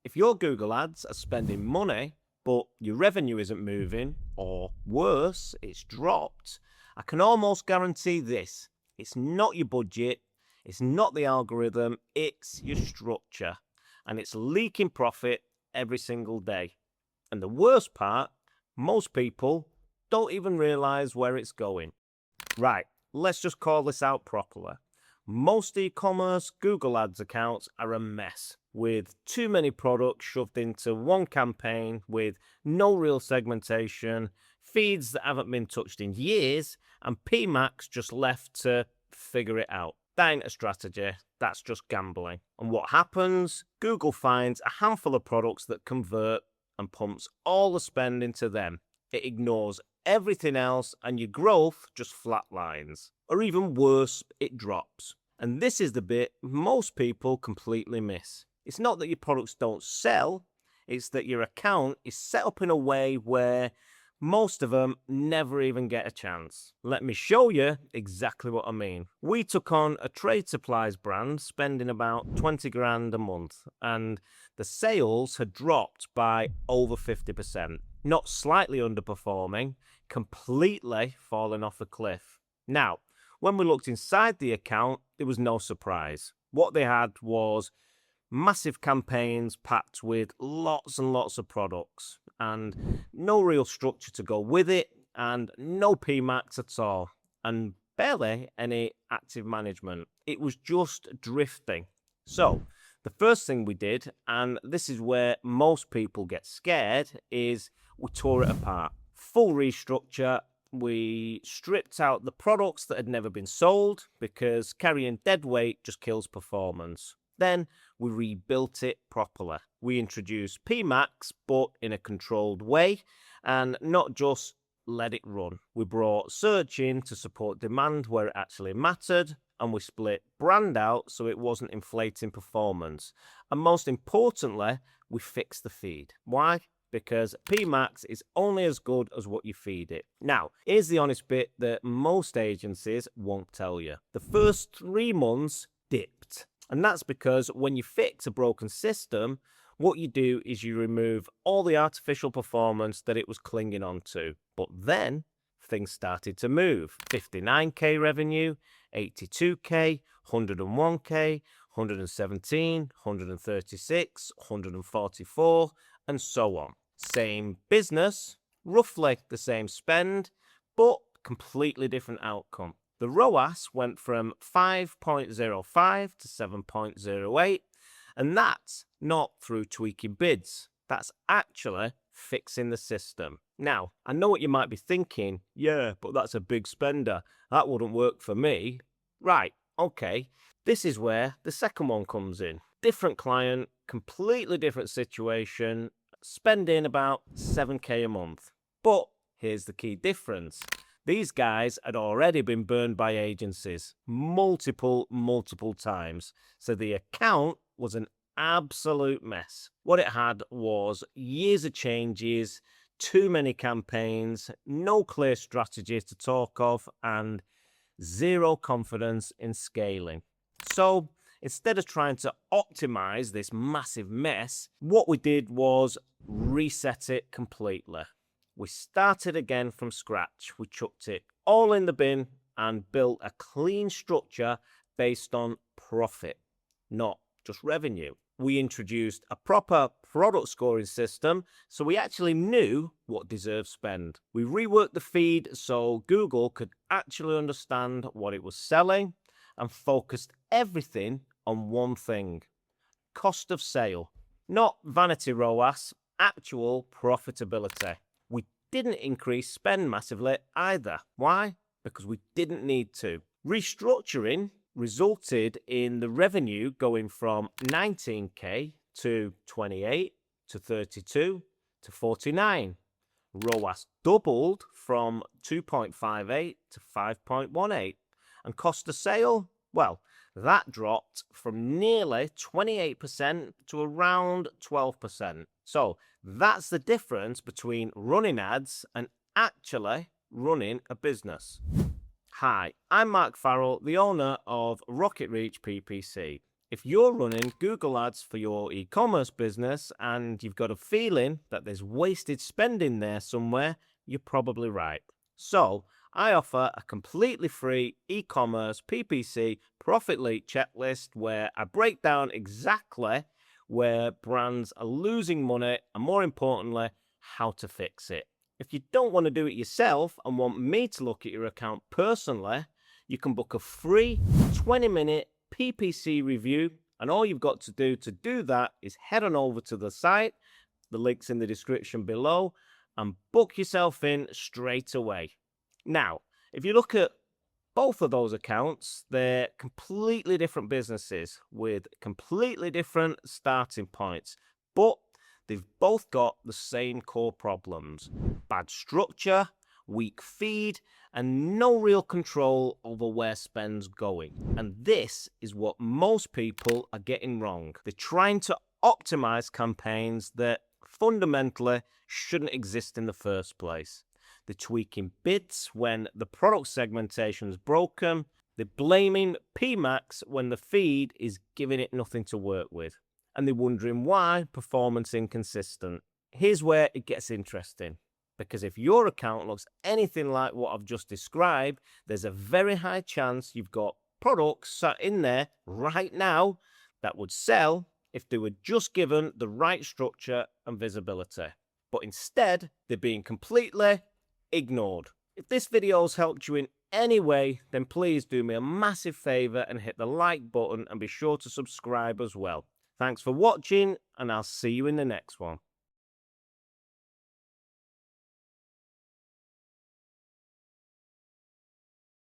If your Google ads are spending money, but your revenue isn't moving, or worse, it's dropped, I can almost guarantee this. It's not your budget, it's not the algorithm, it's your structure. And it's leaking profit every single day. And the worst part, most people don't even realize where it's going. Right, let's just call this out properly. Most e-commerce Google Ads accounts are a mess, with too many products shoved into one campaign with no real segmentation, feeds that haven't been touched in years, and PMAX just left to figure it out. That ain't a strategy, that's just gambling. And what happens? Google finds a handful of products that convert and pumps all the spend into them. It ignores everything else and your growth just flatlines. Or even worse, it drops. And this is the bit most people completely miss. It's not that your products don't sell, it's that your account is set up in a way where most of them never even get a chance. Let me show you exactly what I mean. We took on a trade supplies brand spending about 20 grand a month, and the sales had dropped by over 50%. Not slightly underperforming, completely falling off a cliff. Now, when we looked inside the account, it was no surprise. What they had was massive campaigns packed with lots and lots of products and no real structure to go with it and no PMAX at all and barely any active management. It was just drifting. So the first thing we did, and this is where most people get scared, is we tore it apart. Full restructure. We stripped out the products that had never been sold because carrying dead weight just kills performance. Then we rebuilt it properly. We introduced PMAX, but in a controlled way, and not just let it run. We brought search in to support demand where it actually mattered, and we split brand out so it wasn't inflating performance. And most importantly, we fixed the feed. Why? Because PMAX is only as good as what you feed it. Now, here's the honest bit that most agencies won't tell you. The first 3 months dipped. And that's because when you fix a broken system, what you do is you remove all the artificial performance that it was clinging onto. But then things started to move. 59k revenue, 82k, 101k, 117, 136, 144, and so on. Same business, roughly the same spend, but completely different outcome. The ROAS went from 5.05 to 7.08, and that's not through tweaking bids. That's actually fixing the system. Now, I know what you might be thinking, yeah, but that's a big spender. That wouldn't work for me. Right, okay. This is where the second one comes in. Different client, completely different situation, spending about 7k a month. But here's the key difference. These guys had already been burned by agencies multiple times, so the account was an absolute mess. What it had was years of changes, too many campaigns, no clear strategy to talk of, and zero confidence in scaling. So instead of trying to optimize this massive mess, what we did was reset it completely. We started again from scratch. We chucked it all in the bin and built a clean structure based on profit, not just revenue. We introduced a proper product scoring system so we actually knew what deserved spend. We reworked the feed so Google could actually understand what it was selling and focused everything on one thing: cost of sale. Not vanity ROAS, actual profitability. We didn't increase spend massively either. Why? Because we didn't need to. Restructuring resulted in the revenue going from 19k to 28 to 32 to 49. ROAS doubled from 2.58 to 5.18. And cost of sale? Well, that dropped from nearly 28% to around 12%. So that's the difference between running ads and actually running a business. Hi, I'm Mark Farrell, the owner of Rocket Reach PPC. If you're running Google Ads for your e-commerce business and you've got a feeling that there's wasted spending there somewhere, you're probably right. So I offer a completely free e-commerce PPC profit leak checklist where I break down exactly where brands are losing money and, more importantly, how to fix it. If you don't want to do it yourself and want me to look at your account personally, you can book a free 20-minute PPC review, and all you've got to do that is head on over to the site, the link's in the description below, and book yourself in straight away. Now, if you look at both of those accounts, they're completely different businesses with completely different starting points, but they've both got the same core problems: bad structure, weak feed, and no real control over where spend's going. And this is what most people are getting wrong. They're trying to optimize campaigns that fundamentally shouldn't exist in the first place. They're tweaking bids when the product segmentation is broken. They're blaming PMAX when the feed is giving it nothing to work with. And they're wondering why performance inconsistent. Here's where it gets interesting. Because if your account looks anything like what I've just described, there's a very high chance you've got products sat in there right now that would sell if they were just given the right structure and visibility. But instead, they're being completely ignored. If this video's helped you in any way, then please do me a massive favor and hit the like button, and be sure to subscribe as well. Thanks for watching, and I'll see you in the next one.